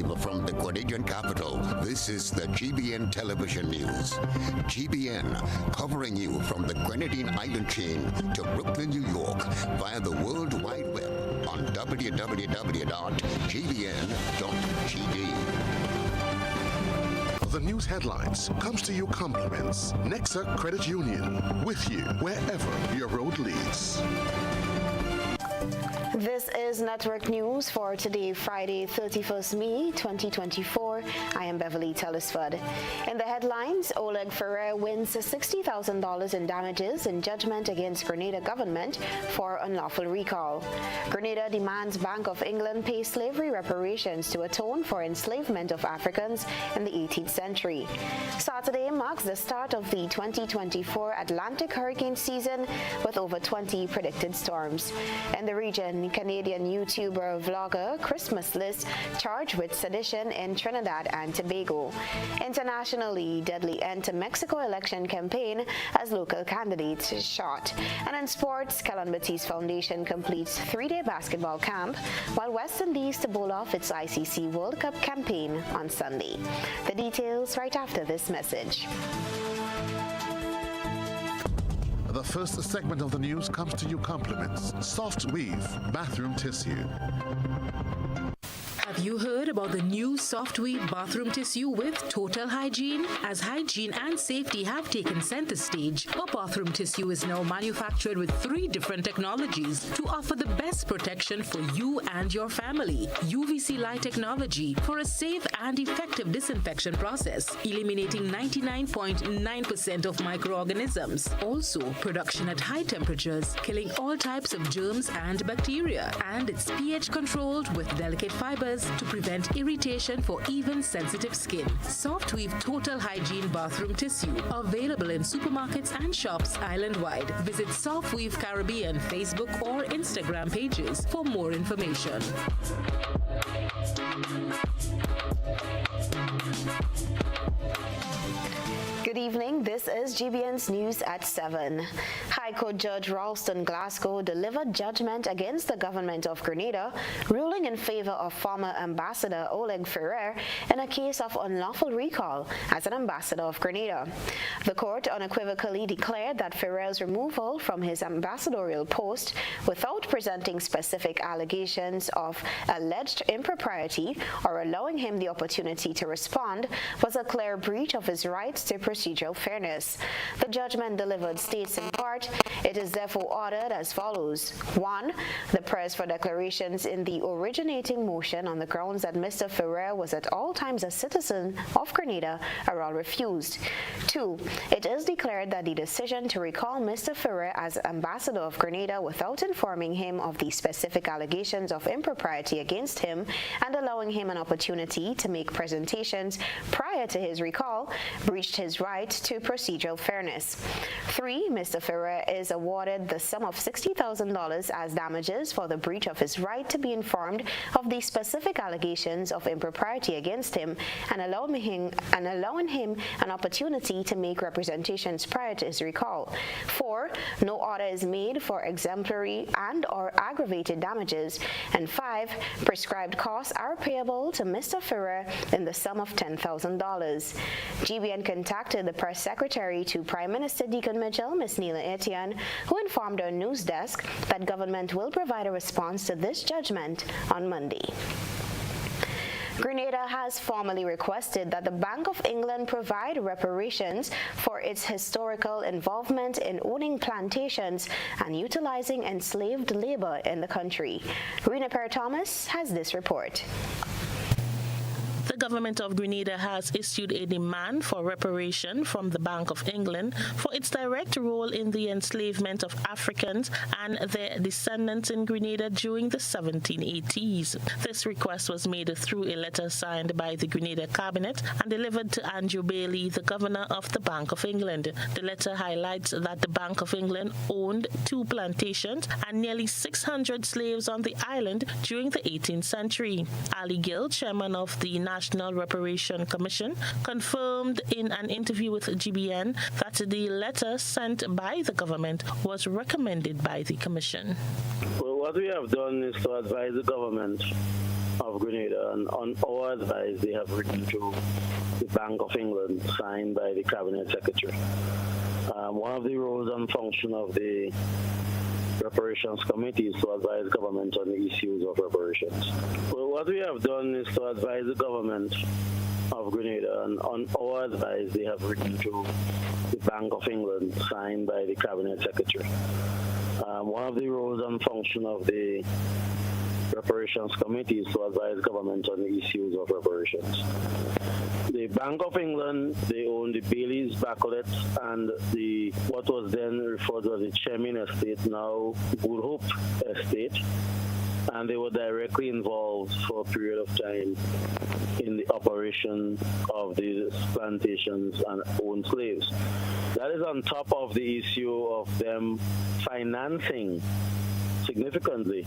Live from the Grenadian capital, this is the GBN Television News. GBN, covering you from the Grenadine Island chain to Brooklyn, New York, via the World Wide Web on www.gbn.gd. The news headlines comes to you compliments Nexa Credit Union, with you wherever your road leads. This is Network News for today, Friday, 31st May, 2024. I am Beverly Telesford. In the headlines, Oleg Ferrer wins $60,000 in damages in judgment against Grenada government for unlawful recall. Grenada demands Bank of England pay slavery reparations to atone for enslavement of Africans in the 18th century. Saturday marks the start of the 2024 Atlantic hurricane season with over 20 predicted storms. In the region, Canadian YouTuber vlogger Christmas List charged with sedition in Trinidad and Tobago. Internationally, deadly end to Mexico election campaign as local candidates shot. And in sports, Kellen Batiste Foundation completes 3-day basketball camp, while West Indies to bowl off its ICC World Cup campaign on Sunday. The details right after this message. The first segment of the news comes to you compliments Soft Weave Bathroom Tissue. Have you heard about the new Soft Weave bathroom tissue with total hygiene? As hygiene and safety have taken center stage, our bathroom tissue is now manufactured with 3 different technologies to offer the best protection for you and your family. UVC light technology for a safe and effective disinfection process, eliminating 99.9% of microorganisms. Also, production at high temperatures, killing all types of germs and bacteria. And it's pH controlled with delicate fibers to prevent irritation for even sensitive skin. Soft Weave Total Hygiene Bathroom Tissue, available in supermarkets and shops island-wide. Visit Soft Weave Caribbean Facebook or Instagram pages for more information. Good evening. This is GBN's News at 7. High Court Judge Ralston Glasgow delivered judgment against the government of Grenada, ruling in favor of former Ambassador Oleg Ferrer in a case of unlawful recall as an ambassador of Grenada. The court unequivocally declared that Ferrer's removal from his ambassadorial post without presenting specific allegations of alleged impropriety or allowing him the opportunity to respond was a clear breach of his rights to procedural fairness. The judgment delivered states in part, it is therefore ordered as follows. 1. The press for declarations in the originating motion on the grounds that Mr. Ferrer was at all times a citizen of Grenada are all refused. 2. It is declared that the decision to recall Mr. Ferrer as ambassador of Grenada without informing him of the specific allegations of impropriety against him and allowing him an opportunity to make presentations prior to his recall breached his right to procedural fairness. 3. Mr. Ferrer is awarded the sum of $60,000 as damages for the breach of his right to be informed of the specific allegations of impropriety against him and allowing him an opportunity to make representations prior to his recall. 4. No order is made for exemplary and or aggravated damages. And 5. Prescribed costs are payable to Mr. Ferrer in the sum of $10,000. GBN contacted the press secretary to Prime Minister Deacon Mitchell, Ms. Neela Etienne, who informed our news desk that government will provide a response to this judgment on Monday. Grenada has formally requested that the Bank of England provide reparations for its historical involvement in owning plantations and utilizing enslaved labor in the country. Rena Perry-Thomas has this report. The government of Grenada has issued a demand for reparation from the Bank of England for its direct role in the enslavement of Africans and their descendants in Grenada during the 1780s. This request was made through a letter signed by the Grenada Cabinet and delivered to Andrew Bailey, the governor of the Bank of England. The letter highlights that the Bank of England owned 2 plantations and nearly 600 slaves on the island during the 18th century. Ali Gill, chairman of the National Reparation Commission, confirmed in an interview with GBN that the letter sent by the government was recommended by the Commission. Well, what we have done is to advise the government of Grenada, and on our advice, they have written to the Bank of England, signed by the Cabinet Secretary. One of the roles and function of the Reparations Committee is to advise government on the issues of reparations. Well, what we have done is to advise the government of Grenada, and on our advice, they have written to the Bank of England, signed by the Cabinet Secretary. One of the roles and function of the Reparations Committee is to advise government on the issues of reparations. The Bank of England, they own the Bailey's Bacolet and the what was then referred to as the Chemin Estate, now Good Hope Estate, and they were directly involved for a period of time in the operation of these plantations and owned slaves. That is on top of the issue of them financing significantly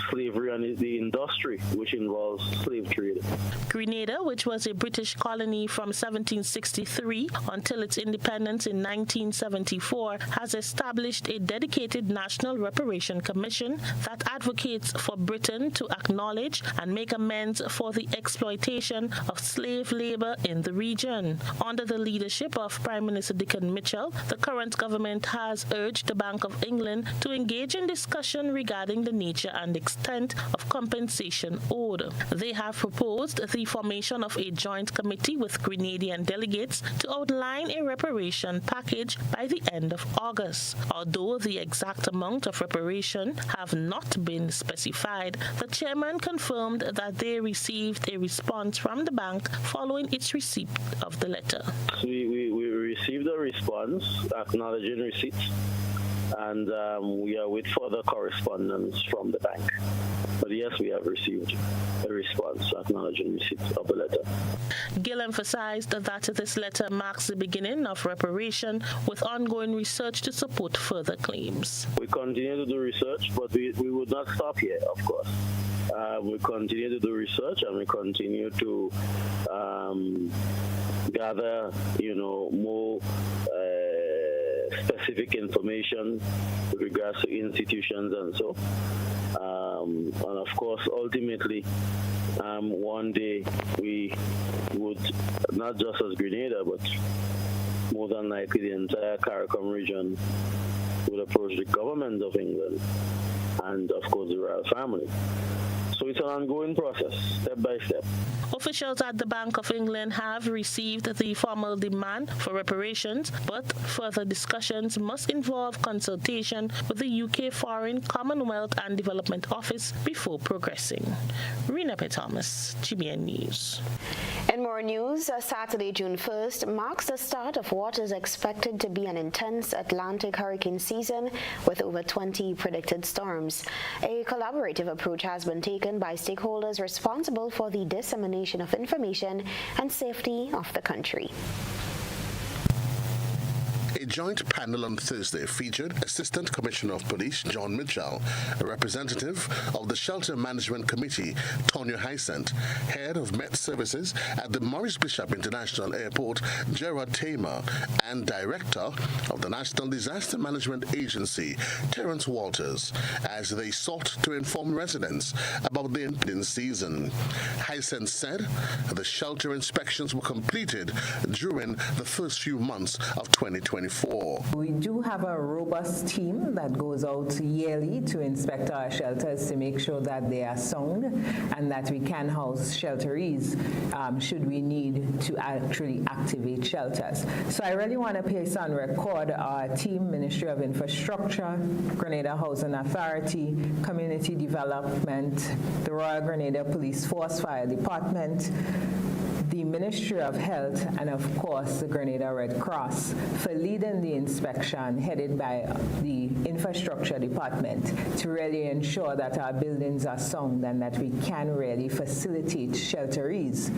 slavery and the industry which involves slave trade. Grenada, which was a British colony from 1763 until its independence in 1974, has established a dedicated National Reparation Commission that advocates for Britain to acknowledge and make amends for the exploitation of slave labor in the region. Under the leadership of Prime Minister Dickon Mitchell, the current government has urged the Bank of England to engage in discussion regarding the nature and extent of compensation owed. They have proposed the formation of a joint committee with Grenadian delegates to outline a reparation package by the end of August. Although the exact amount of reparation have not been specified, the chairman confirmed that they received a response from the bank following its receipt of the letter. We received a response acknowledging receipts, and we are with further correspondence from the bank. But yes, we have received a response acknowledging receipt of the letter. Gill emphasized that this letter marks the beginning of reparation, with ongoing research to support further claims. We continue to do research, but we would not stop here, of course. We continue to do research, and we continue to gather, more specific information with regards to institutions and so. And of course, ultimately, one day we would, not just as Grenada, but more than likely the entire CARICOM region would approach the government of England and, of course, the royal family. So it's an ongoing process, step by step. Officials at the Bank of England have received the formal demand for reparations, but further discussions must involve consultation with the UK Foreign, Commonwealth and Development Office before progressing. Rena P. Thomas, GBN News. In more news, Saturday, June 1st, marks the start of what is expected to be an intense Atlantic hurricane season with over 20 predicted storms. A collaborative approach has been taken by stakeholders responsible for the dissemination of information and safety of the country. A joint panel on Thursday featured Assistant Commissioner of Police John Mitchell, a representative of the Shelter Management Committee, Tonya Hysent, Head of Met Services at the Maurice Bishop International Airport, Gerard Tamer, and Director of the National Disaster Management Agency, Terence Walters, as they sought to inform residents about the impending season. Hysent said the shelter inspections were completed during the first few months of 2024. We do have a robust team that goes out yearly to inspect our shelters to make sure that they are sound and that we can house shelterees should we need to actually activate shelters. So I really want to place on record our team, Ministry of Infrastructure, Grenada Housing Authority, Community Development, the Royal Grenada Police Force Fire Department, the Ministry of Health, and of course the Grenada Red Cross for leading the inspection headed by the Infrastructure Department to really ensure that our buildings are sound and that we can really facilitate shelterees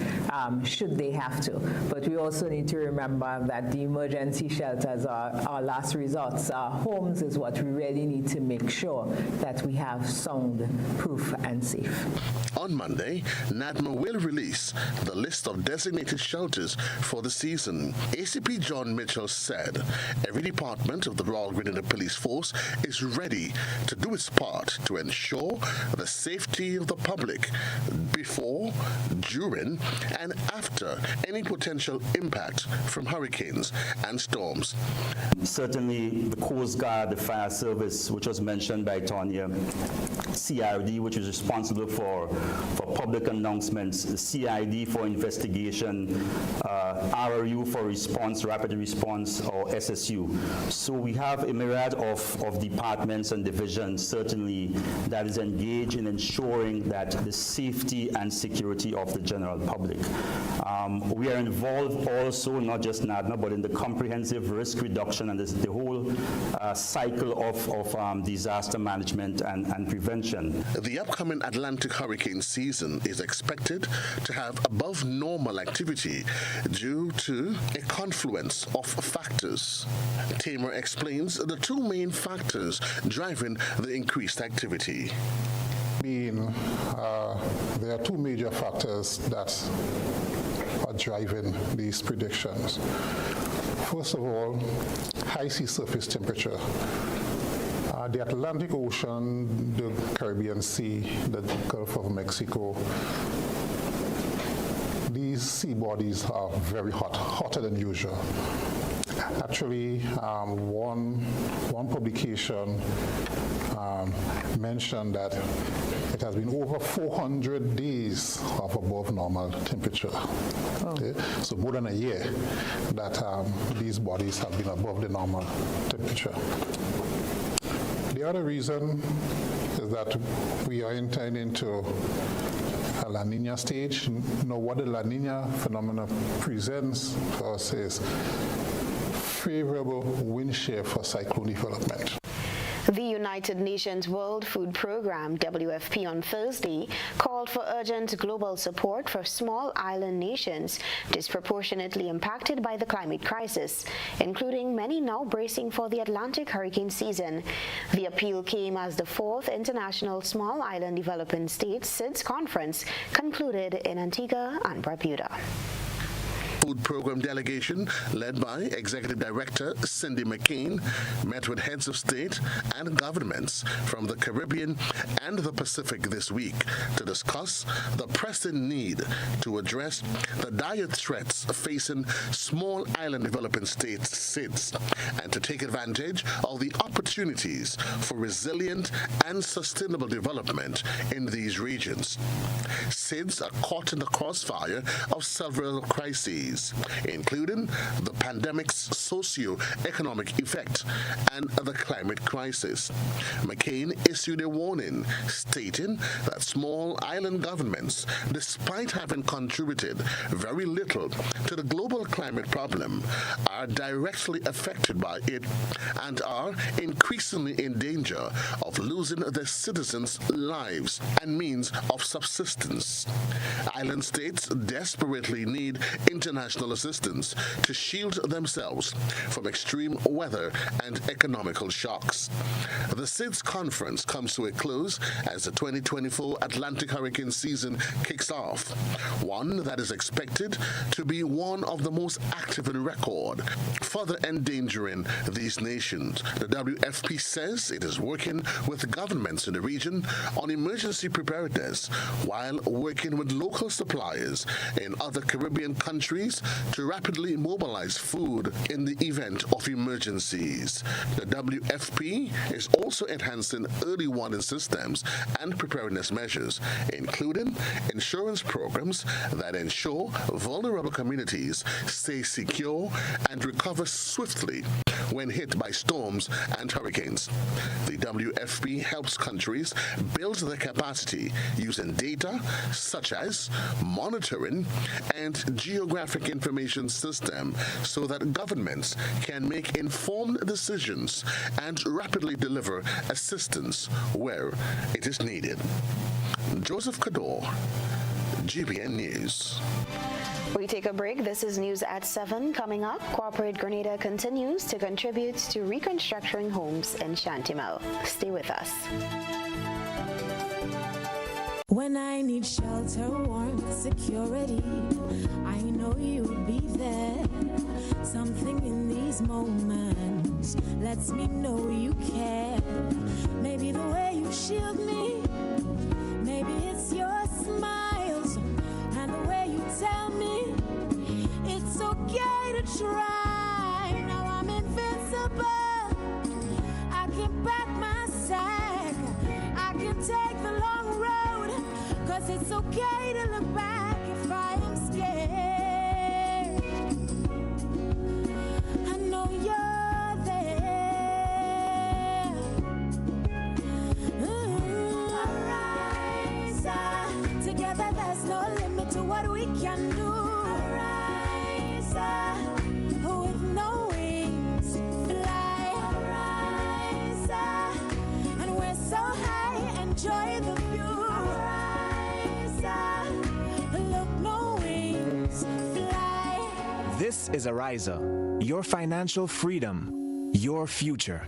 should they have to. But we also need to remember that the emergency shelters are our last resorts. Our homes is what we really need to make sure that we have sound, proof, and safe. On Monday, NADMA will release the list of designated shelters for the season. ACP John Mitchell said every department of the Royal Grenada Police Force is ready to do its part to ensure the safety of the public before, during, and after any potential impact from hurricanes and storms. Certainly, the Coast Guard, the Fire Service, which was mentioned by Tonya, CRD, which is responsible for public announcements, CID for investigation, RRU for response, rapid response, or SSU. So we have a myriad of departments and divisions, certainly, that is engaged in ensuring that the safety and security of the general public. We are involved also, not just NADMA, but in the comprehensive risk reduction and the whole cycle of disaster management and prevention. The upcoming Atlantic hurricane season is expected to have above normal activity due to a confluence of factors. Tamer explains the two main factors driving the increased activity. There are two major factors that are driving these predictions. First of all, high sea surface temperature. The Atlantic Ocean, the Caribbean Sea, the Gulf of Mexico, these sea bodies are very hot, hotter than usual. Actually, one publication mentioned that it has been over 400 days of above normal temperature. Okay? So more than a year that these bodies have been above the normal temperature. The other reason is that we are entering into a La Nina stage. Now, what the La Nina phenomena presents for us is favorable wind shear for cyclone development. The United Nations World Food Programme, WFP, on Thursday called for urgent global support for small island nations disproportionately impacted by the climate crisis, including many now bracing for the Atlantic hurricane season. The appeal came as the 4th International Small Island Developing States SIDS Conference concluded in Antigua and Barbuda. Food Program delegation led by Executive Director Cindy McCain met with heads of state and governments from the Caribbean and the Pacific this week to discuss the pressing need to address the dire threats facing small island developing states SIDS and to take advantage of the opportunities for resilient and sustainable development in these regions. SIDS are caught in the crossfire of several crises, including the pandemic's socio-economic effect and the climate crisis. McCain issued a warning stating that small island governments, despite having contributed very little to the global climate problem, are directly affected by it and are increasingly in danger of losing their citizens' lives and means of subsistence. Island states desperately need international assistance to shield themselves from extreme weather and economical shocks. The SIDS conference comes to a close as the 2024 Atlantic hurricane season kicks off, one that is expected to be one of the most active in record, further endangering these nations. The WFP says it is working with governments in the region on emergency preparedness while working with local suppliers in other Caribbean countries to rapidly mobilize food in the event of emergencies. The WFP is also enhancing early warning systems and preparedness measures, including insurance programs that ensure vulnerable communities stay secure and recover swiftly when hit by storms and hurricanes. The WFP helps countries build their capacity using data such as monitoring and geographic information system so that governments can make informed decisions and rapidly deliver assistance where it is needed. Joseph Kador, GBN News. We take a break. This is News at 7. Coming up, Corporate Grenada continues to contribute to reconstructing homes in Shantimel. Stay with us. When I need shelter, warmth, security, I know you'll be there. Something in these moments lets me know you care. Maybe the way you shield me, maybe it's your smiles and the way you tell me it's okay to try. Now I'm invincible. I can back my sack. I can take the long road, 'cause it's okay to look back if I am scared. I know you're there. Arise, together there's no limit to what we can do. Arise, with no wings, fly. Arise, and we're so high, enjoy the view. Look, no wings, fly. This is Ariza, your financial freedom, your future.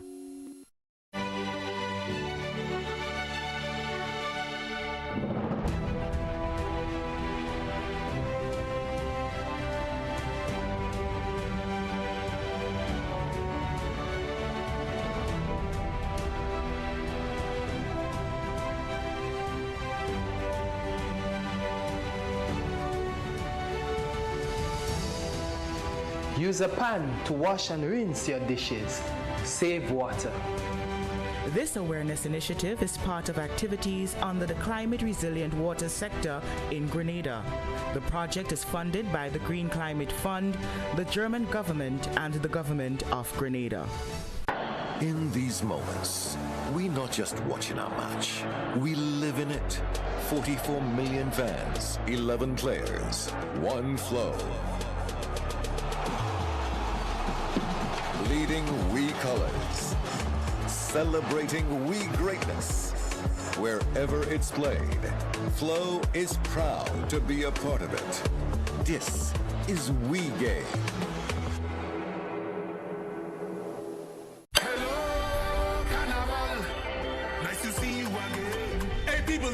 Use a pan to wash and rinse your dishes. Save water. This awareness initiative is part of activities under the Climate Resilient Water sector in Grenada. The project is funded by the Green Climate Fund, the German government, and the government of Grenada. In these moments, we not just watching our match, we live in it. 44 million fans, 11 players, one flow. Leading we colors, celebrating we greatness. Wherever it's played, Flow is proud to be a part of it. This is We Game.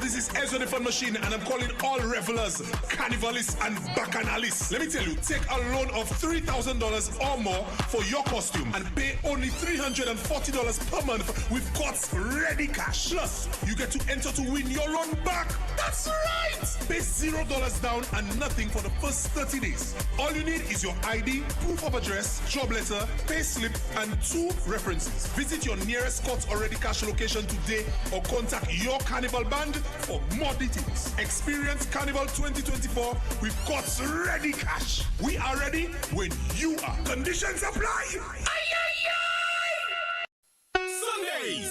This is Ezra the Fun Machine, and I'm calling all revelers, carnivalists, and bacchanalists. Let me tell you, take a loan of $3,000 or more for your costume and pay only $340 per month with God's ready cash. Plus, you get to enter to win your loan back. That's right! Pay $0 down and nothing for the first 30 days. All you need is your ID, proof of address, job letter, pay slip, and 2 references. Visit your nearest God's already cash location today or contact your carnival band for more details. Experience Carnival 2024 with God's ready cash. We are ready when you are. Conditions apply.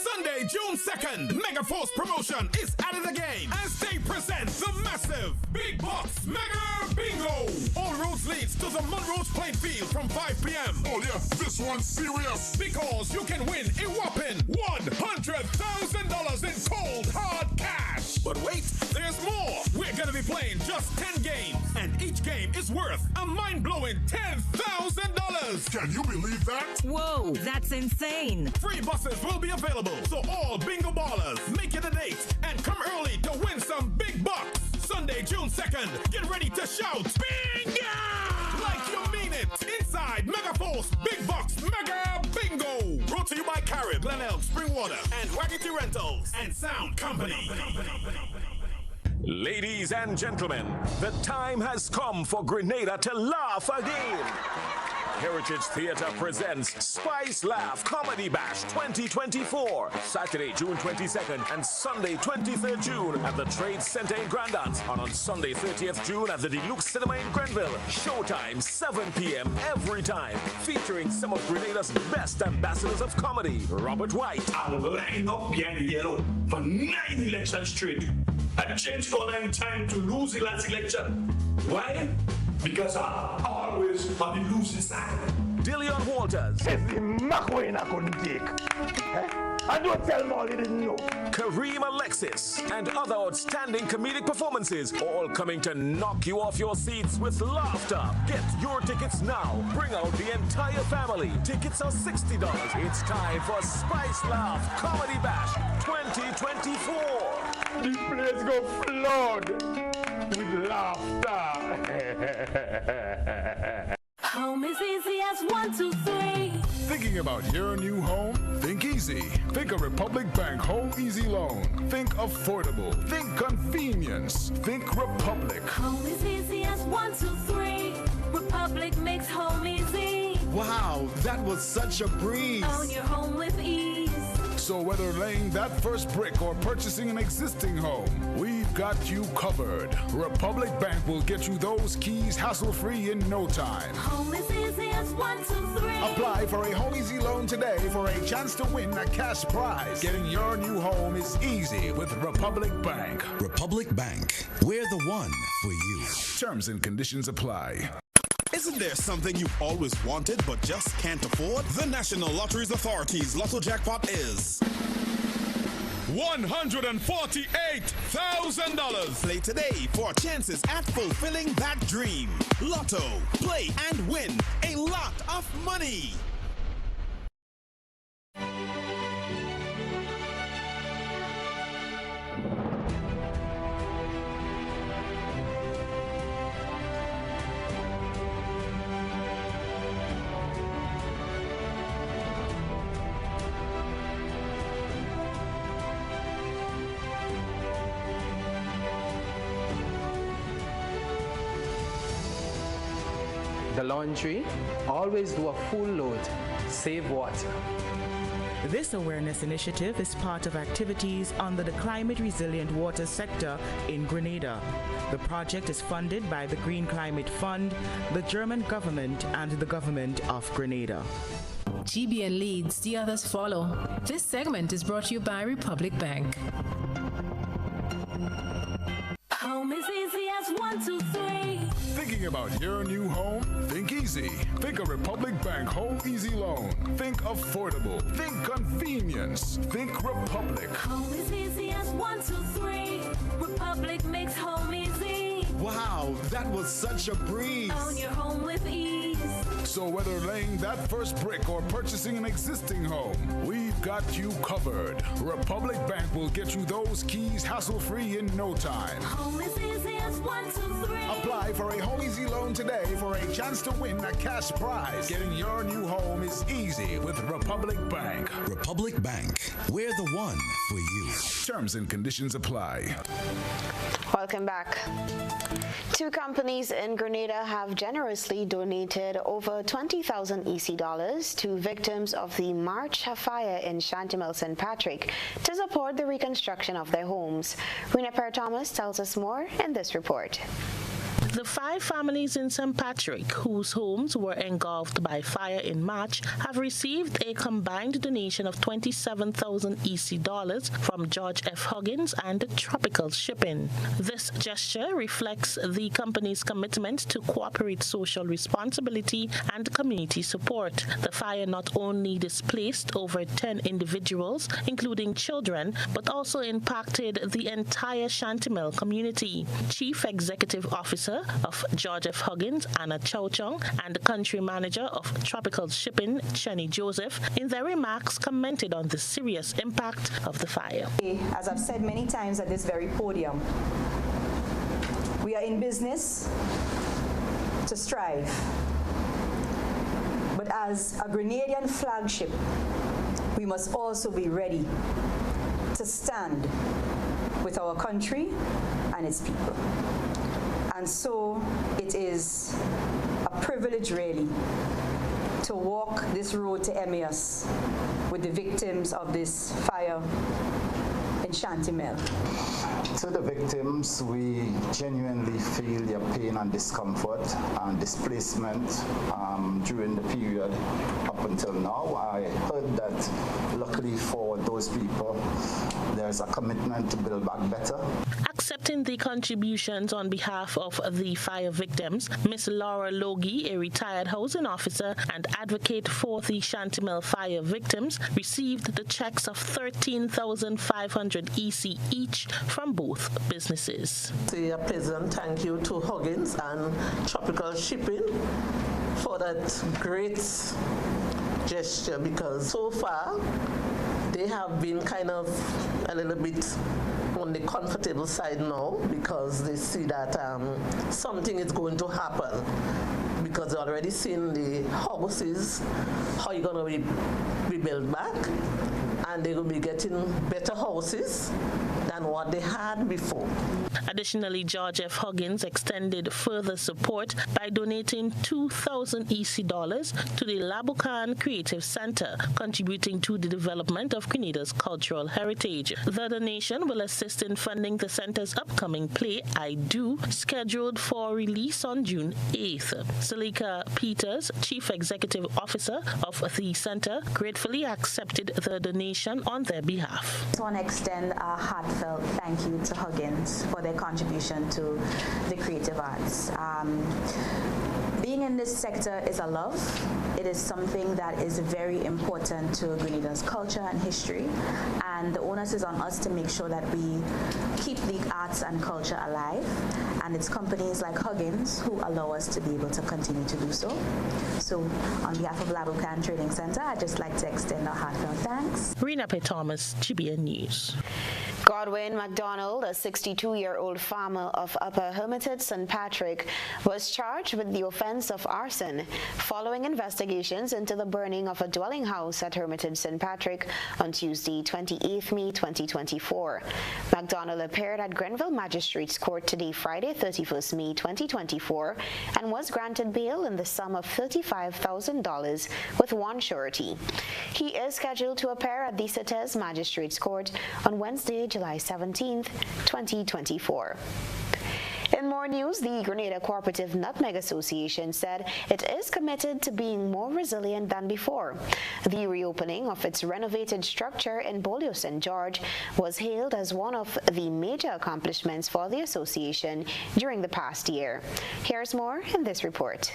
Sunday, June 2nd, Mega Force Promotion is out of the game as they present the massive Big Box Mega Bingo. All roads leads to the Monroe's playing field from 5 p.m. Oh yeah, this one's serious. Because you can win a whopping $100,000 in cold hard cash. But wait, there's more. We're gonna be playing just 10 games, and each game is worth a mind-blowing $10,000. Can you believe that? Whoa, that's insane. Free buses will be available, so all bingo ballers, make it a date and come early to win some big bucks. Sunday, June 2nd, get ready to shout bingo! Like you mean it. Inside Mega Force Big Bucks Mega Bingo. Brought to you by Carib, Glen Elk, Springwater, and Waggity Rentals and Sound Company. Ladies and gentlemen, the time has come for Grenada to laugh again. Heritage Theatre presents Spice Laugh Comedy Bash 2024, Saturday, June 22nd and Sunday, 23rd June at the Trade Center in Grandance, and on Sunday, 30th June at the Deluxe Cinema in Grenville. Showtime, 7 p.m. every time, featuring some of Grenada's best ambassadors of comedy. Robert White. I'll line up behind the yellow for 9 elections straight. I changed for 9 times to lose the last election. Why? Because I'm always on the losing side. Dillion Walters. It's the McQueen I couldn't take. I don't tell Molly didn't know. Kareem Alexis and other outstanding comedic performances, all coming to knock you off your seats with laughter. Get your tickets now. Bring out the entire family. Tickets are $60. It's time for Spice Laugh Comedy Bash 2024. the place go flood with laughter. Home is easy as 1, 2, 3. Thinking about your new home? Think easy. Think of Republic Bank Home Easy Loan. Think affordable. Think convenience. Think Republic. Home is easy as 1, 2, 3. Republic makes home easy. Wow, that was such a breeze. Own your home with ease. So whether laying that first brick or purchasing an existing home, we've got you covered. Republic Bank will get you those keys hassle-free in no time. Home is easy as 1, 2, 3. Apply for a Home Easy Loan today for a chance to win a cash prize. Getting your new home is easy with Republic Bank. Republic Bank, we're the one for you. Terms and conditions apply. Isn't there something you've always wanted but just can't afford? The National Lotteries Authority's Lotto Jackpot is $148,000. Play today for chances at fulfilling that dream. Lotto, play and win a lot of money. The laundry, always do a full load. Save water. This awareness initiative is part of activities under the climate resilient water sector in Grenada. The project is funded by the Green Climate Fund, the German government, and the government of Grenada. GBN leads, the others follow. This segment is brought to you by Republic Bank. Home is easy as 1, 2, 3. Thinking about your new home? Think easy. Think of Republic Bank Home Easy Loan. Think affordable. Think convenience. Think Republic. Home is easy as 1, 2, 3. Republic makes home easy. Wow, that was such a breeze. Own your home with ease. So whether laying that first brick or purchasing an existing home, we've got you covered. Republic Bank will get you those keys hassle-free in no time. Home is easy as 1, 2, 3. Apply for a Home Easy Loan today for a chance to win a cash prize. Getting your new home is easy with Republic Bank. Republic Bank, we're the one for you. Terms and conditions apply. Welcome back. 2 companies in Grenada have generously donated over 20,000 EC dollars to victims of the March fire in Shantimel St. Patrick to support the reconstruction of their homes. Rena Per-Thomas tells us more in this report. The 5 families in St. Patrick whose homes were engulfed by fire in March have received a combined donation of 27,000 EC dollars from George F. Huggins and Tropical Shipping. This gesture reflects the company's commitment to corporate social responsibility and community support. The fire not only displaced over 10 individuals, including children, but also impacted the entire Shantimel community. Chief Executive Officer of George F. Huggins, Anna Chowchong, and the country manager of Tropical Shipping, Chenny Joseph, in their remarks commented on the serious impact of the fire. As I've said many times at this very podium, we are in business to strive. But as a Grenadian flagship, we must also be ready to stand with our country and its people. And so it is a privilege, really, to walk this road to Emmaus with the victims of this fire in Shantimel. To the victims, we genuinely feel your pain and discomfort and displacement during the period up until now. I heard that luckily for those people, there's a commitment to build back better. Accepting the contributions on behalf of the fire victims, Ms. Laura Logie, a retired housing officer and advocate for the Shantimel fire victims, received the checks of 13,500 EC each from both businesses. Say a pleasant thank you to Huggins and Tropical Shipping for that great gesture, because so far they have been kind of a little bit on the comfortable side now because they see that something is going to happen. Because they're already seen the houses, how you're going to be built back, and they will be getting better houses than what they had before. Additionally, George F. Huggins extended further support by donating 2,000 EC dollars to the Labukan Creative Center, contributing to the development of Grenada's cultural heritage. The donation will assist in funding the center's upcoming play, I Do, scheduled for release on June 8th. Salika Peters, Chief Executive Officer of the center, gratefully accepted the donation on their behalf. I want to extend a heartfelt thank you to Huggins for their contribution to the creative arts. Being in this sector is a love. It is something that is very important to Grenada's culture and history, and the onus is on us to make sure that we keep the arts and culture alive, and it's companies like Huggins who allow us to be able to continue to do so. So on behalf of Labukan Trading Center, I'd just like to extend a heartfelt thanks. Rena P. Thomas, GBN News. Godwin McDonald, a 62-year-old farmer of Upper Hermitage, St. Patrick, was charged with the offense of arson following investigations into the burning of a dwelling house at Hermitage, St. Patrick on Tuesday, 28 May 2024. McDonald appeared at Grenville Magistrates Court today, Friday, 31st May 2024, and was granted bail in the sum of $35,000 with one surety. He is scheduled to appear at the Sites Magistrates Court on Wednesday, July 17th, 2024. In more news, the Grenada Cooperative Nutmeg Association said it is committed to being more resilient than before. The reopening of its renovated structure in Bolio St. George was hailed as one of the major accomplishments for the association during the past year. Here's more in this report.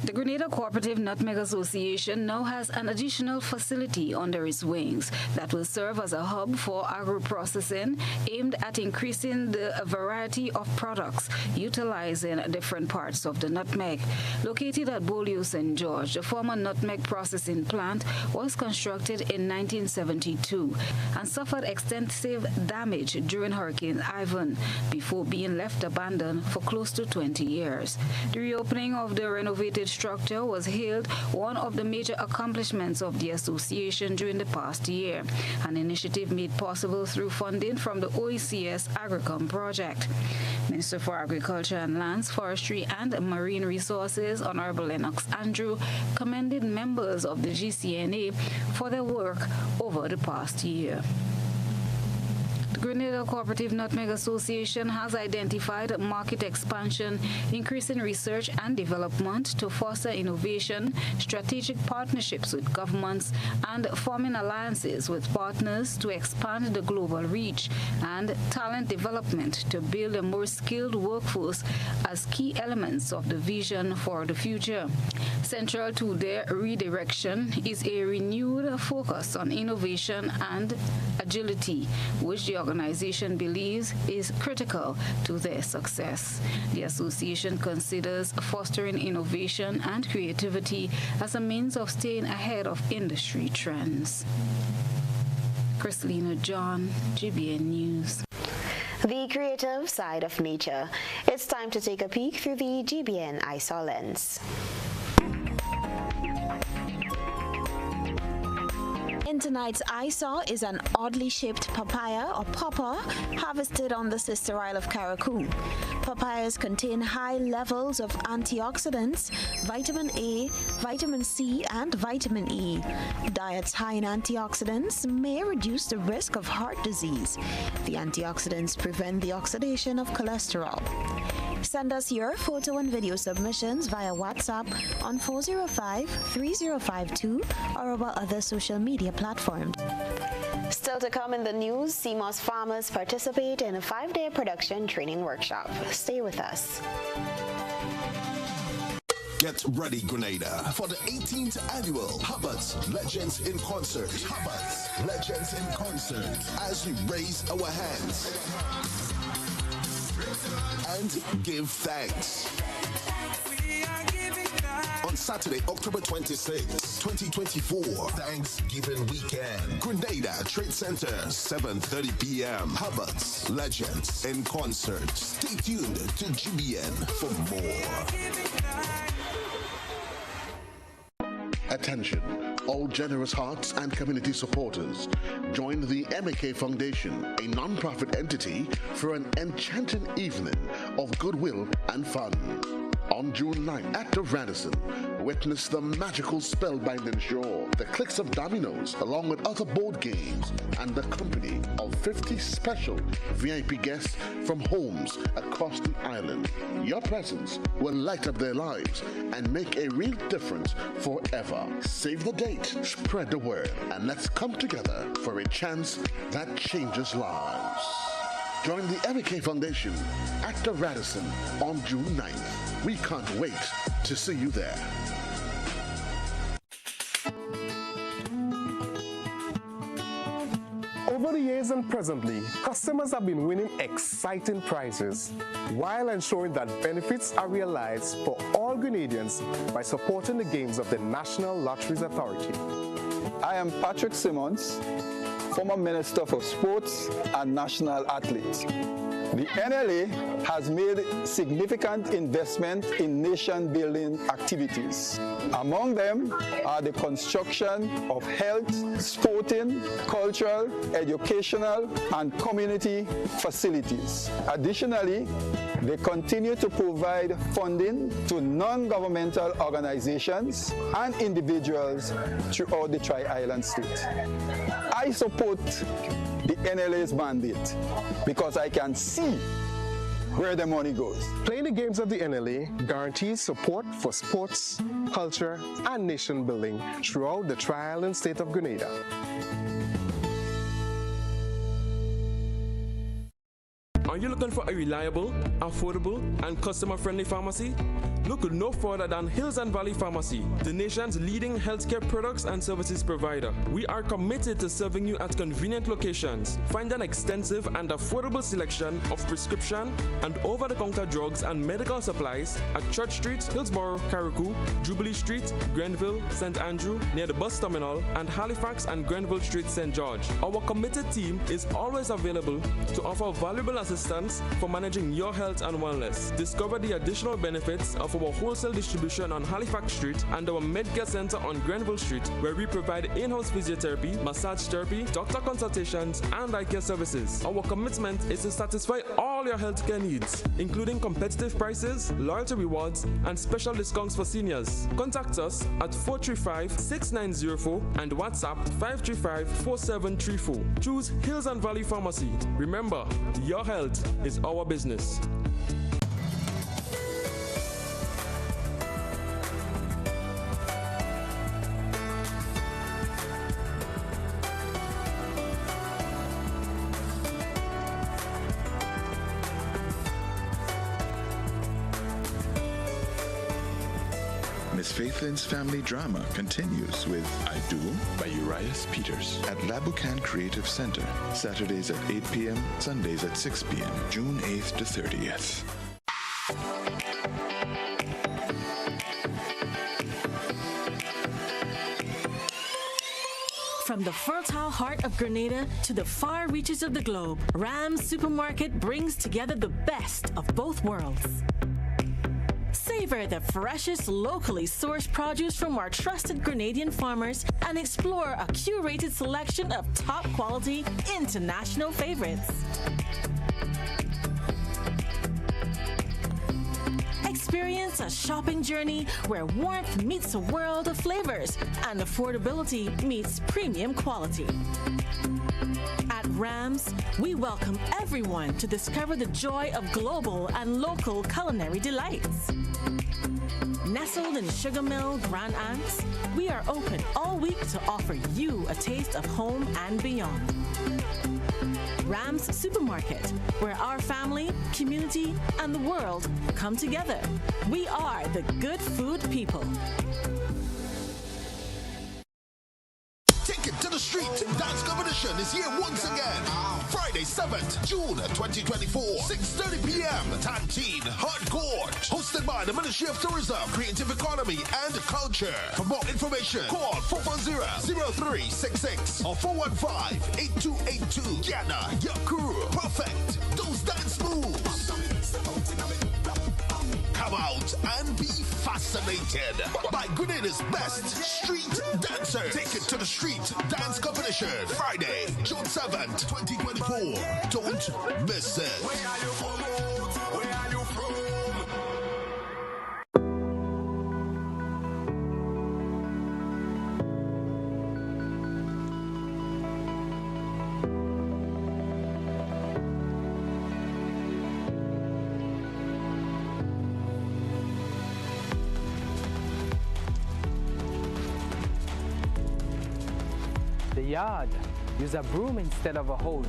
The Grenada Cooperative Nutmeg Association now has an additional facility under its wings that will serve as a hub for agro-processing aimed at increasing the variety of products utilizing different parts of the nutmeg. Located at Bolio St. George, the former nutmeg processing plant was constructed in 1972 and suffered extensive damage during Hurricane Ivan before being left abandoned for close to 20 years. The reopening of the renovated structure was hailed one of the major accomplishments of the association during the past year, an initiative made possible through funding from the OECS Agricom project. Minister for Agriculture and Lands, Forestry and Marine Resources, Honorable Lennox Andrew, commended members of the GCNA for their work over the past year. The Grenada Cooperative Nutmeg Association has identified market expansion, increasing research and development to foster innovation, strategic partnerships with governments, and forming alliances with partners to expand the global reach, and talent development to build a more skilled workforce as key elements of the vision for the future. Central to their redirection is a renewed focus on innovation and agility, which the organization believes is critical to their success. The association considers fostering innovation and creativity as a means of staying ahead of industry trends. Chrislina John, GBN News. The creative side of nature. It's time to take a peek through the GBN ISAW lens. In tonight's ISAW is an oddly shaped papaya or pawpaw harvested on the sister isle of Carriacou. Papayas contain high levels of antioxidants, vitamin A, vitamin C, and vitamin E. Diets high in antioxidants may reduce the risk of heart disease. The antioxidants prevent the oxidation of cholesterol. Send us your photo and video submissions via WhatsApp on 405-3052 or our other social media platforms. Still to come in the news, CMOS farmers participate in a 5-day production training workshop. Stay with us. Get ready, Grenada, for the 18th annual Hubbard's Legends in Concert. Hubbard's Legends in Concert, as we raise our hands and give thanks. On Saturday, October 26, 2024, Thanksgiving weekend. Grenada Trade Center, 7:30 p.m. Hubbards, Legends in concert. Stay tuned to GBN for more. Attention, all generous hearts and community supporters. Join the MAK Foundation, a non-profit entity, for an enchanting evening of goodwill and fun. On June 9th at the Radisson, witness the magical spellbinding show, the clicks of dominoes, along with other board games, and the company of 50 special VIP guests from homes across the island. Your presence will light up their lives and make a real difference forever. Save the date, spread the word, and let's come together for a chance that changes lives. Join the MAK Foundation at the Radisson on June 9th. We can't wait to see you there. Over the years and presently, customers have been winning exciting prizes while ensuring that benefits are realized for all Grenadians by supporting the games of the National Lotteries Authority. I am Patrick Simmons, former Minister for Sports and National Athlete. The NLA has made significant investment in nation-building activities. Among them are the construction of health, sporting, cultural, educational, and community facilities. Additionally, they continue to provide funding to non-governmental organizations and individuals throughout the Tri-Island state. I support the NLA's mandate because I can see where the money goes. Playing the games of the NLA guarantees support for sports, culture, and nation building throughout the Tri-Island state of Grenada. Are you looking for a reliable, affordable, and customer-friendly pharmacy? Look no further than Hills and Valley Pharmacy, the nation's leading healthcare products and services provider. We are committed to serving you at convenient locations. Find an extensive and affordable selection of prescription and over-the-counter drugs and medical supplies at Church Street, Hillsborough, Carriacou, Jubilee Street, Grenville, St. Andrew, near the bus terminal, and Halifax and Grenville Street, St. George. Our committed team is always available to offer valuable assistance for managing your health and wellness. Discover the additional benefits of our wholesale distribution on Halifax Street and our Medcare Center on Grenville Street, where we provide in-house physiotherapy, massage therapy, doctor consultations, and eye care services. Our commitment is to satisfy all your healthcare needs, including competitive prices, loyalty rewards, and special discounts for seniors. Contact us at 435-6904 and WhatsApp 535-4734. Choose Hills and Valley Pharmacy. Remember, your health is our business. Miss Faithlin's family drama continues with I Do by Urias Peters at Labucan Creative Center, Saturdays at 8 p.m., Sundays at 6 p.m., June 8th to 30th. From the fertile heart of Grenada to the far reaches of the globe, Ram's Supermarket brings together the best of both worlds. Savor the freshest, locally sourced produce from our trusted Grenadian farmers and explore a curated selection of top-quality, international favorites. Experience a shopping journey where warmth meets a world of flavors and affordability meets premium quality. At Rams, we welcome everyone to discover the joy of global and local culinary delights. Nestled in Sugar Mill, Grand Anse, we are open all week to offer you a taste of home and beyond. Rams Supermarket, where our family, community, and the world come together. We are the good food people. Take It to the Street dance competition is here once again. Friday, 7th June 2024, 6:30 p.m. Tantine Hard Court. Hosted by the Ministry of Tourism, Creative Economy and Culture. For more information, call 410-0366 or 415-8282. Ghana, your crew. Perfect. Those dance moves. Come out and be fascinated by Grenada's best street dancer. Take It to the Street dance competition. Friday, June 7th, 2024. Don't miss it. Where are you from? Where are you from? Yard. Use a broom instead of a hose.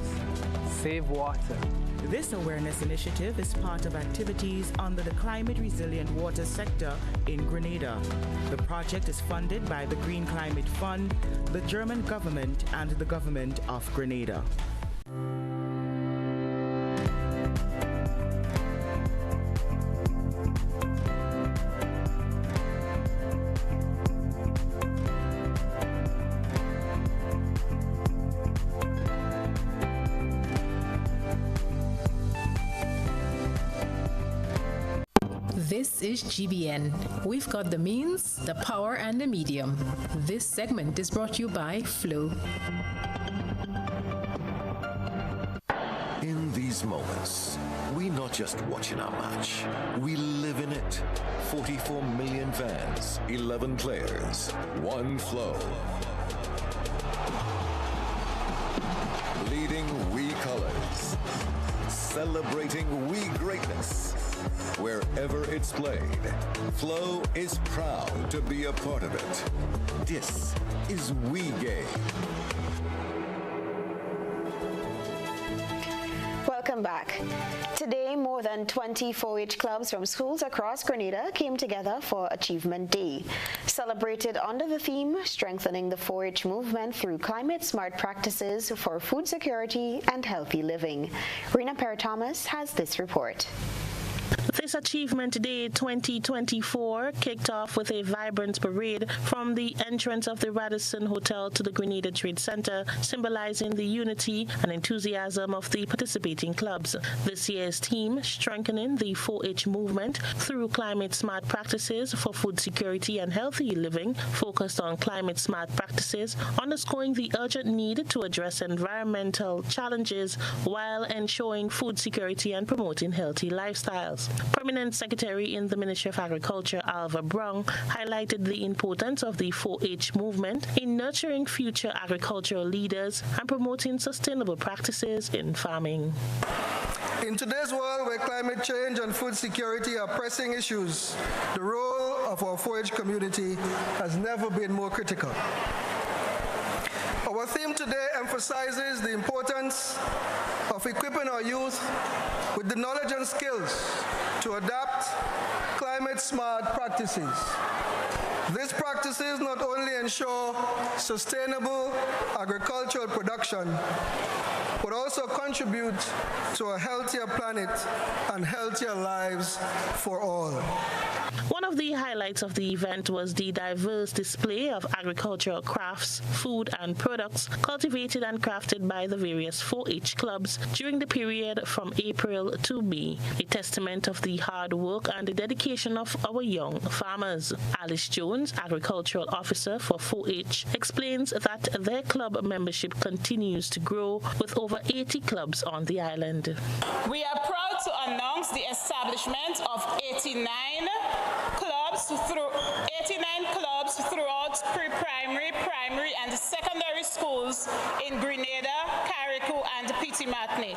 Save water. This awareness initiative is part of activities under the Climate Resilient Water sector in Grenada. The project is funded by the Green Climate Fund, the German government, and the government of Grenada. This is GBN. We've got the means, the power, and the medium. This segment is brought to you by Flow. In these moments, we not just watching our match, we live in it. 44 million fans, 11 players, one flow. Leading we colors, celebrating we greatness. Wherever it's played, Flow is proud to be a part of it. This is We Game. Welcome back. Today, more than 20 4-H clubs from schools across Grenada came together for Achievement Day, celebrated under the theme Strengthening the 4-H movement through climate-smart practices for food security and healthy living. Rena Perry-Thomas has this report. This Achievement Day 2024 kicked off with a vibrant parade from the entrance of the Radisson Hotel to the Grenada Trade Center, symbolizing the unity and enthusiasm of the participating clubs. This year's theme, Strengthening the 4-H movement through climate-smart practices for food security and healthy living, focused on climate-smart practices, underscoring the urgent need to address environmental challenges while ensuring food security and promoting healthy lifestyles. Permanent Secretary in the Ministry of Agriculture, Alva Brown, highlighted the importance of the 4-H movement in nurturing future agricultural leaders and promoting sustainable practices in farming. In today's world where climate change and food security are pressing issues, the role of our 4-H community has never been more critical. Our theme today emphasizes the importance of equipping our youth with the knowledge and skills to adapt climate-smart practices. These practices not only ensure sustainable agricultural production, but also contribute to a healthier planet and healthier lives for all. One of the highlights of the event was the diverse display of agricultural crafts, food, and products cultivated and crafted by the various 4-H clubs during the period from April to May, a testament of the hard work and the dedication of our young farmers. Alice Jones, Agricultural Officer for 4-H, explains that their club membership continues to grow with over 80 clubs on the island. We are proud to announce the establishment of 89 clubs throughout pre-primary, primary, and secondary schools in Grenada, Carriacou, and Petit Martinique.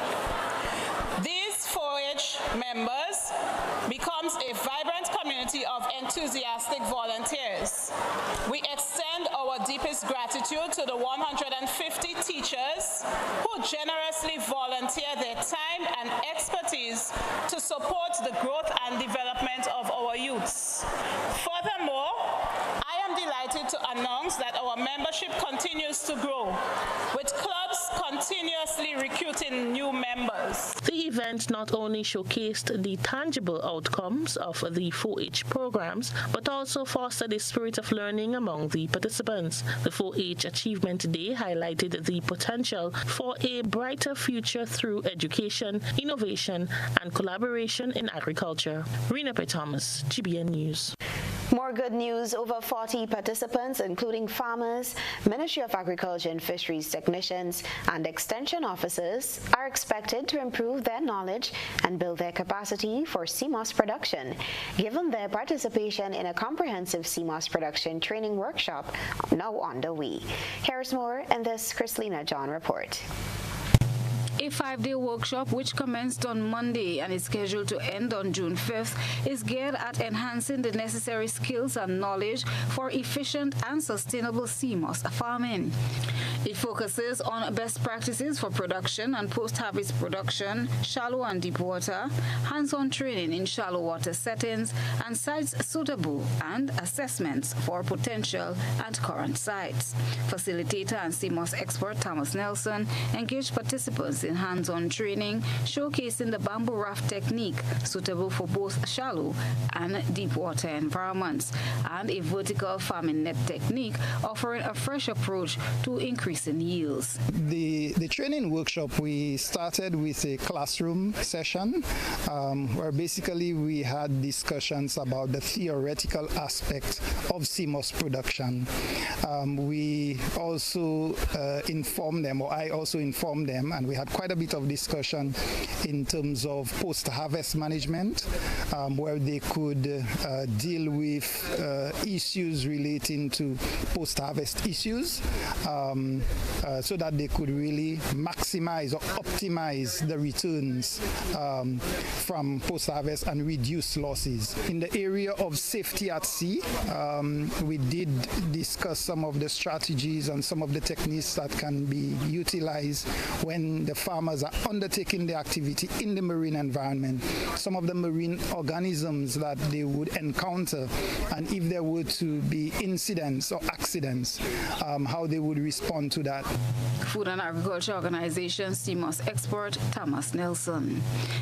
These 4-H members becomes a vibrant community of enthusiastic volunteers. We extend our deepest gratitude to the 150 teachers who generously volunteer their time and expertise to support the growth and development of our youths. Furthermore, I am delighted to announce that our membership continues to grow, with clubs continuously recruiting new members. The event not only showcased the tangible outcomes of the 4-H programs, but also fostered a spirit of learning among the participants. The 4-H Achievement Day highlighted the potential for a brighter future through education, innovation, and collaboration in agriculture. Rena P. Thomas, GBN News. More good news. Over 40 participants, including farmers, Ministry of Agriculture and Fisheries technicians, and extension officers, are expected to improve their knowledge and build their capacity for CMOS production, given their participation in a comprehensive CMOS production training workshop now underway. Here's more in this Chrislina John report. A 5-day workshop, which commenced on Monday and is scheduled to end on June 5th, is geared at enhancing the necessary skills and knowledge for efficient and sustainable CMOS farming. It focuses on best practices for production and post-harvest production, shallow and deep water, hands-on training in shallow water settings, and sites suitable, and assessments for potential and current sites. Facilitator and CMOS expert Thomas Nelson engaged participants in hands-on training, showcasing the bamboo raft technique suitable for both shallow and deep water environments, and a vertical farming net technique offering a fresh approach to increasing yields. The training workshop, we started with a classroom session where basically we had discussions about the theoretical aspect of CMOS production. We also informed them, or I also informed them, and we had quite a bit of discussion in terms of post-harvest management, where they could deal with issues relating to post-harvest issues, so that they could really maximize or optimize the returns from post-harvest and reduce losses. In the area of safety at sea, we did discuss some of the strategies and some of the techniques that can be utilized when the farmers are undertaking the activity in the marine environment, some of the marine organisms that they would encounter, and if there were to be incidents or accidents, how they would respond to that. Food and Agriculture Organization CMOS expert Thomas Nelson.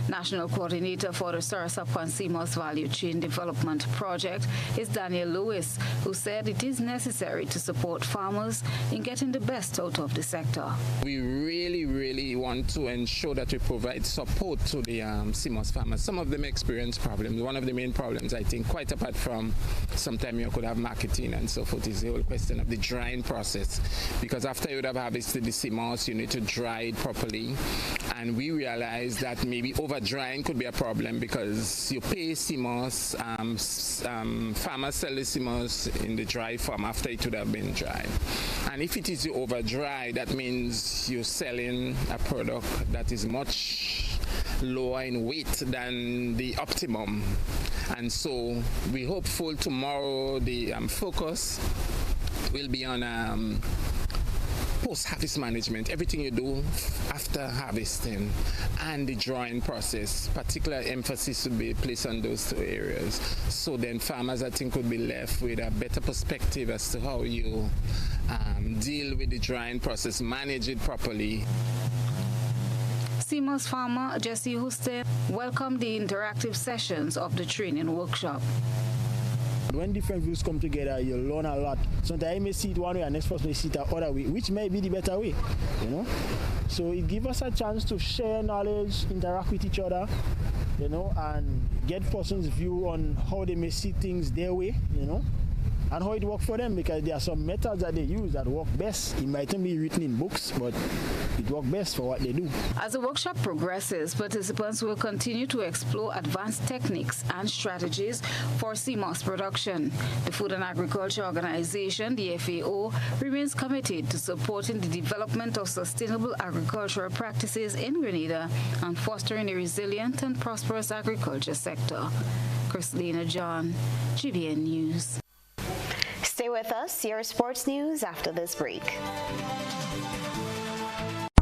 National Coordinator for the Sarasapan CMOS Value Chain Development Project is Daniel Lewis, who said it is necessary to support farmers in getting the best out of the sector. We really want to ensure that we provide support to the CMOS farmers. Some of them experience problems. One of the main problems, I think, quite apart from sometimes you could have marketing and so forth, is the whole question of the drying process. Because after you would have harvested the CMOS, you need to dry it properly. And we realized that maybe over drying could be a problem because you pay CMOS, farmers sell the CMOS in the dry form after it would have been dried. And if it is over dry, that means you're selling a product that is much lower in weight than the optimum. And so we're hopeful tomorrow the focus will be on post-harvest management, everything you do after harvesting, and the drying process. Particular emphasis would be placed on those two areas. So then farmers, I think, would be left with a better perspective as to how you deal with the drying process, manage it properly. CMOS farmer Jesse Houston welcomed the interactive sessions of the training workshop. When different views come together, you learn a lot. Sometimes you may see it one way and next person may see it the other way, which may be the better way, you know. So it gives us a chance to share knowledge, interact with each other, you know, and get person's view on how they may see things their way, you know, and how it works for them, because there are some methods that they use that work best. It mightn't be written in books, but it works best for what they do. As the workshop progresses, participants will continue to explore advanced techniques and strategies for CMOS production. The Food and Agriculture Organization, the FAO, remains committed to supporting the development of sustainable agricultural practices in Grenada and fostering a resilient and prosperous agriculture sector. Chrislina John, GBN News. Stay with us, your sports news after this break.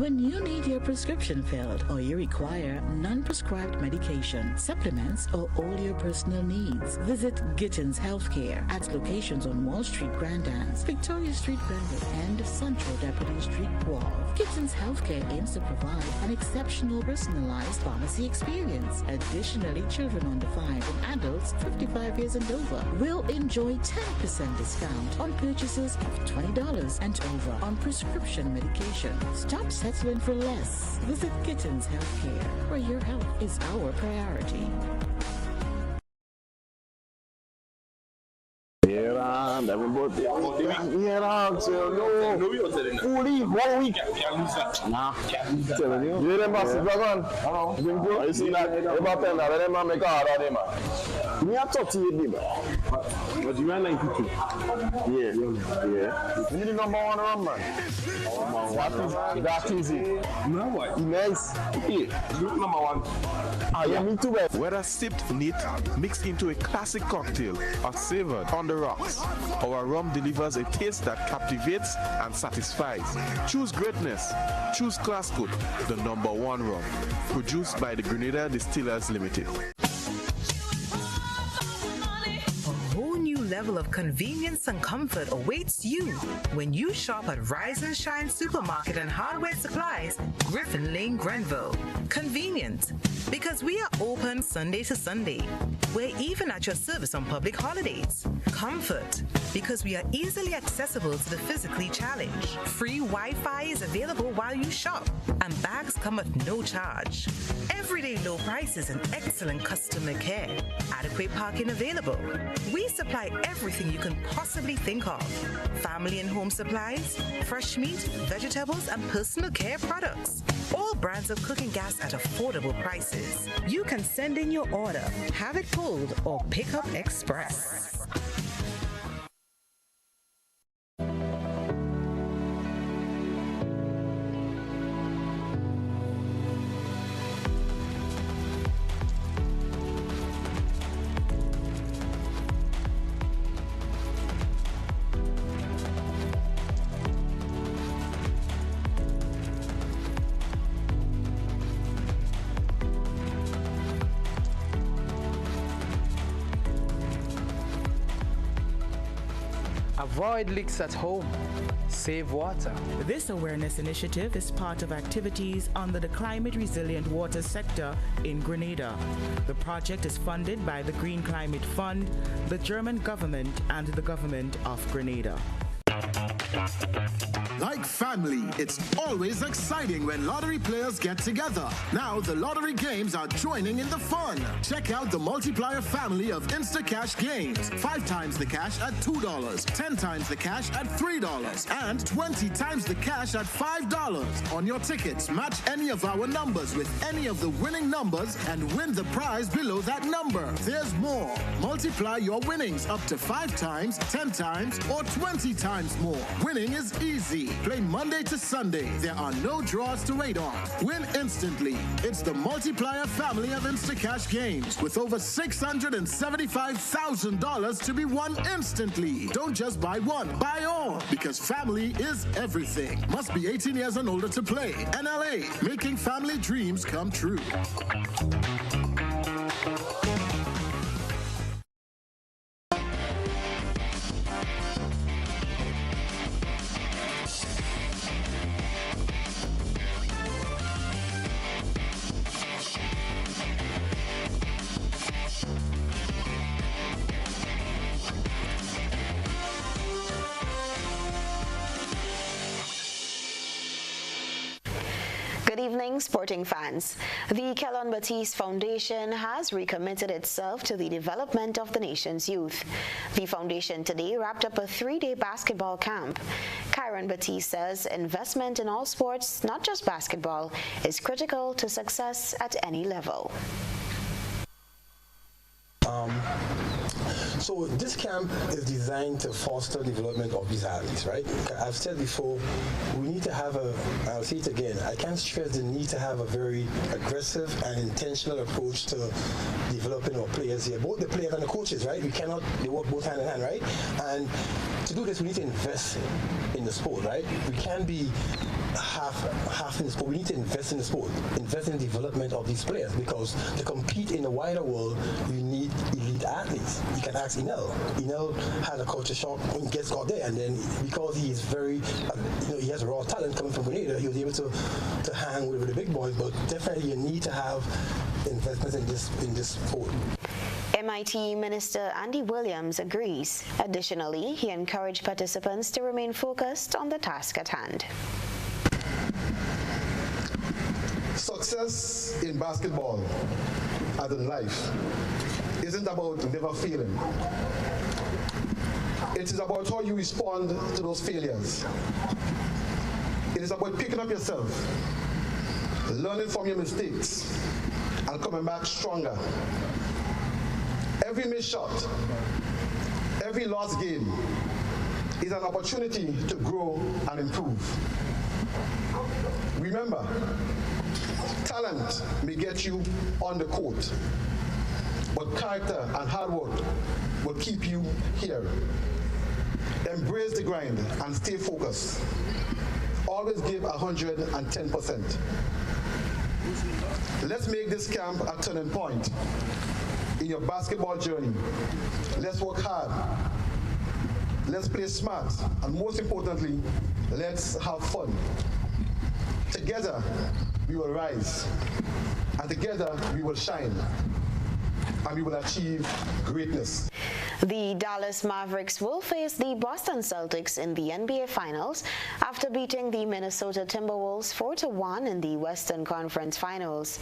When you need your prescription filled or you require non-prescribed medication, supplements, or all your personal needs, visit Gittins Healthcare at locations on Wall Street, Grand Anse, Victoria Street, Grenville, and Central Deputy Street, Wharf. Gittins Healthcare aims to provide an exceptional personalized pharmacy experience. Additionally, children under 5 and adults 55 years and over will enjoy 10% discount on purchases of $20 and over on prescription medication. Stop settling for less. Visit Gittins Healthcare, where your health is our priority. Everybody. Fully 1 week. Nah. Telling you. You them boss dragon. Hello. You see that? About 10 now. Let them make a hard on them. Me a 38 man. But you are 92. Yeah. You need the number 1 run, man. What is that easy? No what? Nice. Yeah. You number 1. Ah, yeah, me too. Whether sipped neat, mixed into a classic cocktail, or savored on the rocks, our rum delivers a taste that captivates and satisfies. Choose greatness. Choose Classcoat, the number 1 rum. Produced by the Grenada Distillers Limited. Level of convenience and comfort awaits you when you shop at Rise and Shine Supermarket and Hardware Supplies, Griffin Lane, Grenville. Convenient, because we are open Sunday to Sunday. We're even at your service on public holidays. Comfort, because we are easily accessible to the physically challenged. Free Wi-Fi is available while you shop, and bags come at no charge. Everyday low prices and excellent customer care. Adequate parking available. We supply everything you can possibly think of. Family and home supplies, fresh meat, vegetables, and personal care products. All brands of cooking gas at affordable prices. You can send in your order, have it pulled, or pick up express. Avoid leaks at home. Save water. This awareness initiative is part of activities under the Climate Resilient Water sector in Grenada. The project is funded by the Green Climate Fund, the German government, and the government of Grenada. Like family, it's always exciting when lottery players get together. Now the lottery games are joining in the fun. Check out the multiplier family of Instacash games. 5 times the cash at $2, 10 times the cash at $3, and 20 times the cash at $5. On your tickets, match any of our numbers with any of the winning numbers and win the prize below that number. There's more. Multiply your winnings up to 5 times, 10 times, or 20 times more. Winning is easy. Play Monday to Sunday. There are no draws to wait on. Win instantly. It's the multiplier family of Instacash games with over $675,000 to be won instantly. Don't just buy one, buy all, because family is everything. Must be 18 years and older to play. NLA, making family dreams come true. Good evening, sporting fans. The Kellon Batiste Foundation has recommitted itself to the development of the nation's youth. The foundation today wrapped up a 3-day basketball camp. Kyron Batiste says investment in all sports, not just basketball, is critical to success at any level. So this camp is designed to foster development of these athletes, right? I've said before, we need to have I'll say it again, I can't stress the need to have a very aggressive and intentional approach to developing our players here, both the players and the coaches, right? They work both hand in hand, right? And to do this, we need to invest in the sport, right? We can't be half in the sport. We need to invest in the sport, invest in the development of these players, because to compete in the wider world, you need elite athletes. You can ask Inel. Inel had a culture shock when he got there, and then because he is very, he has raw talent coming from Grenada, he was able to hang with the big boys. But definitely, you need to have investments in this sport. MIT Minister Andy Williams agrees. Additionally, he encouraged participants to remain focused on the task at hand. Success in basketball, as in life, isn't about never failing. It is about how you respond to those failures. It is about picking up yourself, learning from your mistakes, and coming back stronger. Every missed shot, every lost game is an opportunity to grow and improve. Remember, talent may get you on the court, but character and hard work will keep you here. Embrace the grind and stay focused. Always give 110%. Let's make this camp a turning point in your basketball journey. Let's work hard. Let's play smart. And most importantly, let's have fun. Together, we will rise. And together, we will shine. And we will achieve greatness. The Dallas Mavericks will face the Boston Celtics in the NBA Finals after beating the Minnesota Timberwolves 4-1 in the Western Conference Finals.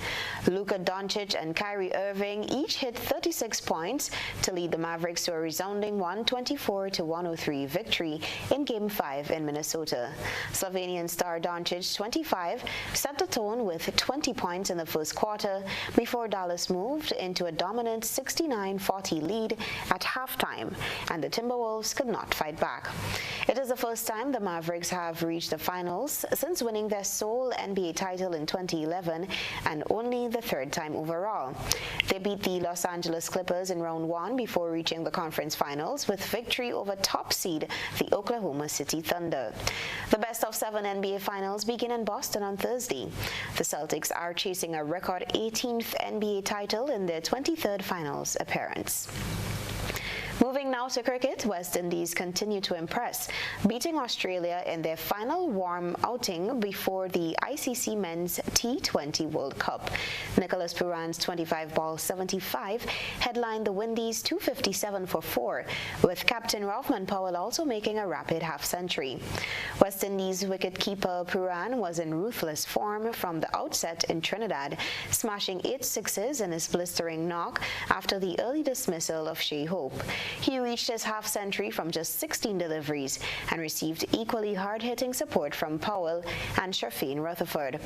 Luka Doncic and Kyrie Irving each hit 36 points to lead the Mavericks to a resounding 124-103 victory in Game 5 in Minnesota. Slovenian star Doncic, 25, set the tone with 20 points in the first quarter before Dallas moved into a dominant 69-40 lead at halftime, and the Timberwolves could not fight back. It is the first time the Mavericks have reached the finals since winning their sole NBA title in 2011, and only the third time overall. They beat the Los Angeles Clippers in round 1 before reaching the conference finals with victory over top seed the Oklahoma City Thunder. The best of 7 NBA finals begin in Boston on Thursday. The Celtics are chasing a record 18th NBA title in their 23rd finals appearance. Moving now to cricket, West Indies continue to impress, beating Australia in their final warm outing before the ICC Men's T20 World Cup. Nicholas Pooran's 25-ball-75 headlined the Windies 257 for 4, with captain Ralphman Powell also making a rapid half-century. West Indies wicketkeeper Pooran was in ruthless form from the outset in Trinidad, smashing 8 sixes in his blistering knock after the early dismissal of Shea Hope. He reached his half-century from just 16 deliveries and received equally hard-hitting support from Powell and Sharfine Rutherford.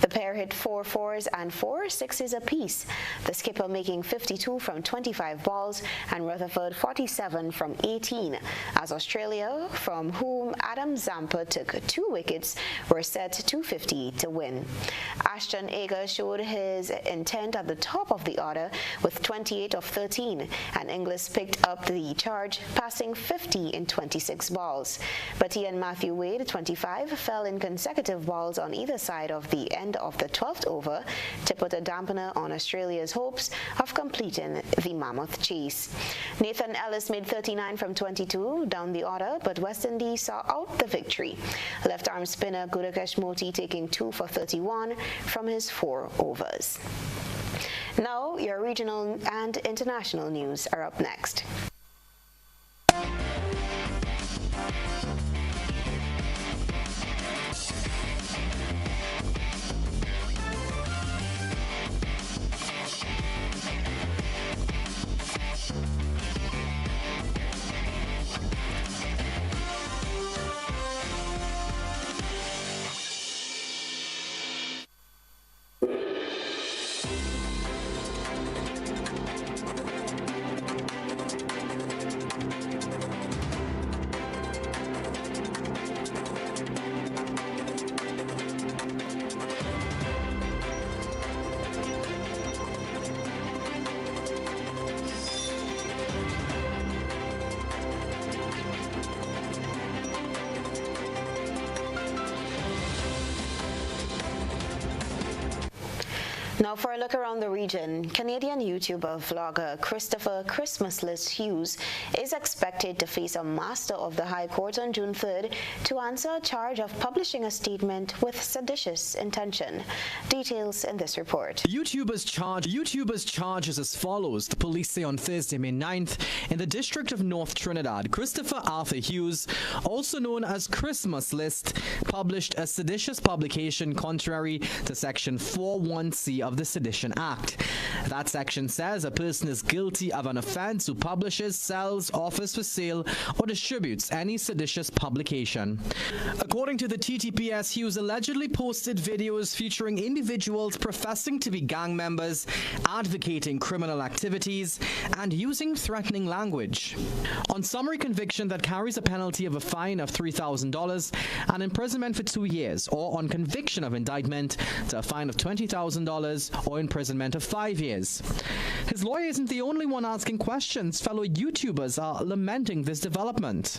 The pair hit 4 fours and 4 sixes apiece, the skipper making 52 from 25 balls and Rutherford 47 from 18, as Australia, from whom Adam Zampa took 2 wickets, were set 250 to win. Ashton Agar showed his intent at the top of the order with 28 of 13, and Inglis picked up the charge, passing 50 in 26 balls. But he and Matthew Wade, 25, fell in consecutive balls on either side of the end of the 12th over to put a dampener on Australia's hopes of completing the mammoth chase. Nathan Ellis made 39 from 22 down the order, but West Indies saw out the victory. Left-arm spinner Gudakesh Moti taking 2 for 31 from his 4 overs. Now, your regional and international news are up next. Now for a look around the region, Canadian YouTuber vlogger Christopher Christmasless Hughes is expected to face a master of the High Court on June 3rd to answer a charge of publishing a statement with seditious intention. Details in this report. YouTuber's charge is as follows. The police say on Thursday, May 9th, in the District of North Trinidad, Christopher Arthur Hughes, also known as Christmas List, published a seditious publication contrary to Section 41C of the Sedition Act. That section says a person is guilty of an offense who publishes, sells, offers for sale, or distributes any seditious publication. According to the TTPS, Hughes allegedly posted videos featuring individuals professing to be gang members, advocating criminal activities, and using threatening language. On summary conviction that carries a penalty of a fine of $3,000 and imprisonment for 2 years, or on conviction of indictment to a fine of $20,000 or imprisonment of 5 years. His lawyer isn't the only one asking questions. Fellow YouTubers are lamenting this development.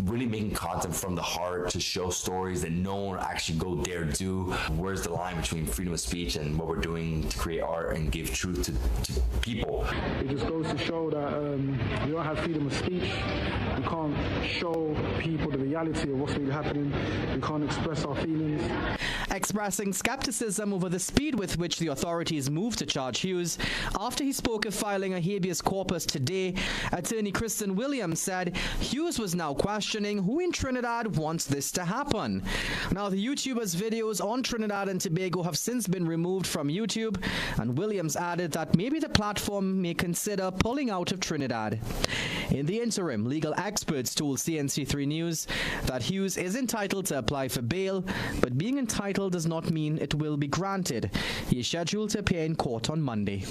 Really making content from the heart to show stories that no one actually go dare do. Where's the line between freedom of speech and what we're doing to create art and give truth to people? It just goes to show that we don't have freedom of speech. We can't show people the reality of what's really happening. We can't express our feelings. Expressing skepticism over the speed with which the authorities moved to charge Hughes, after he spoke of filing a habeas corpus today, attorney Kristen Williams said Hughes was now questioning who in Trinidad wants this to happen. Now, the YouTuber's videos on Trinidad and Tobago have since been removed from YouTube, and Williams added that maybe the platform may consider pulling out of Trinidad. In the interim, legal experts told CNC3 News that Hughes is entitled to apply for bail, but being entitled does not mean it will be granted. He is scheduled to appear in court on Monday.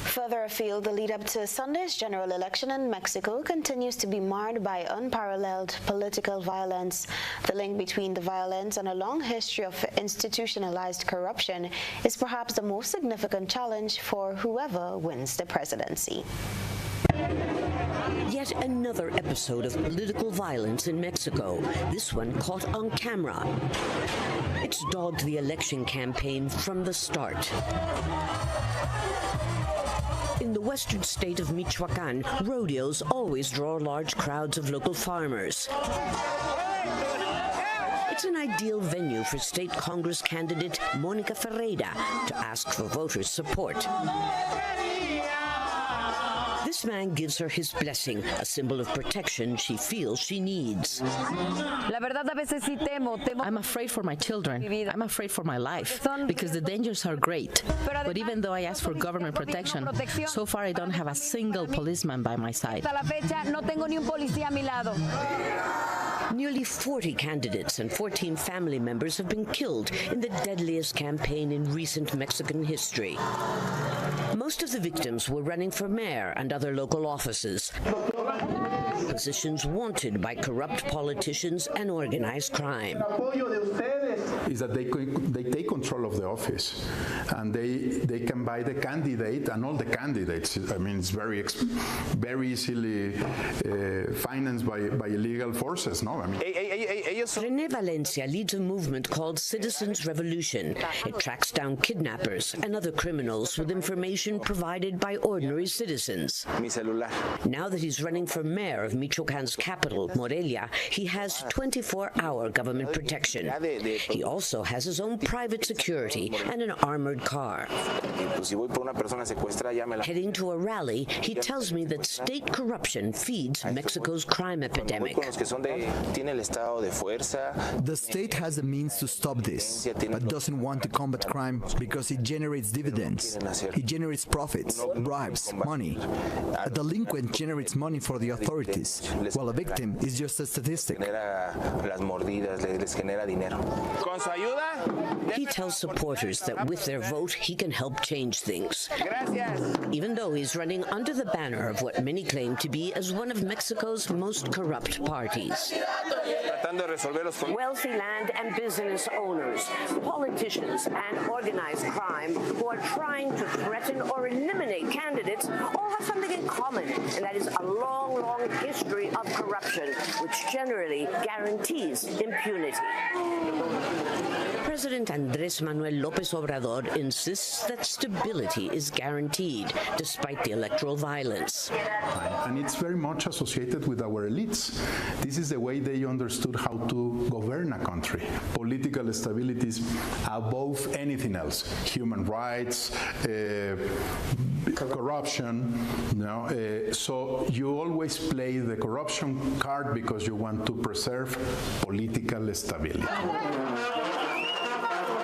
Further afield, the lead-up to Sunday's general election in Mexico continues to be marred by unparalleled political violence. The link between the violence and a long history of institutionalized corruption is perhaps the most significant challenge for whoever wins the presidency. Yet another episode of political violence in Mexico, this one caught on camera. It's dogged the election campaign from the start. In the western state of Michoacan, rodeos always draw large crowds of local farmers. It's an ideal venue for state Congress candidate Monica Ferreira to ask for voters' support. This man gives her his blessing, a symbol of protection she feels she needs. I'm afraid for my children. I'm afraid for my life because the dangers are great. But even though I ask for government protection, so far I don't have a single policeman by my side. Nearly 40 candidates and 14 family members have been killed in the deadliest campaign in recent Mexican history. Most of the victims were running for mayor and other local offices, positions wanted by corrupt politicians and organized crime. Is that they take control of the office and they can buy the candidate and all the candidates. I mean, it's very easily financed by illegal forces, no? I mean, René Valencia leads a movement called Citizens Revolution. It tracks down kidnappers and other criminals with information provided by ordinary citizens. Now that he's running for mayor of Michoacan's capital, Morelia, he has 24-hour government protection. He also has his own private security and an armored car. Heading to a rally, he tells me that state corruption feeds Mexico's crime epidemic. The state has the means to stop this, but doesn't want to combat crime because it generates dividends. It generates profits, bribes, money. A delinquent generates money for the authorities, while a victim is just a statistic. He tells supporters that with their vote, he can help change things. Even though he's running under the banner of what many claim to be as one of Mexico's most corrupt parties. Wealthy land and business owners, politicians, and organized crime who are trying to threaten or eliminate candidates all have something in common, and that is a long, long history of corruption, which generally guarantees impunity. President Andrés Manuel López Obrador insists that stability is guaranteed despite the electoral violence. And it's very much associated with our elites. This is the way they understood how to govern a country. Political stability is above anything else. Human rights, corruption. So you always play the corruption card because you want to preserve political stability.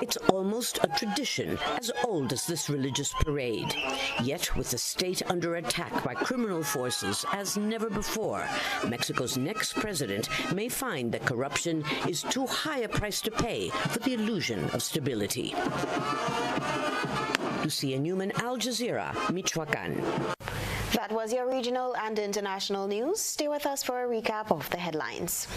It's almost a tradition as old as this religious parade. Yet, with the state under attack by criminal forces as never before, Mexico's next president may find that corruption is too high a price to pay for the illusion of stability. Lucia Newman, Al Jazeera, Michoacán. That was your regional and international news. Stay with us for a recap of the headlines.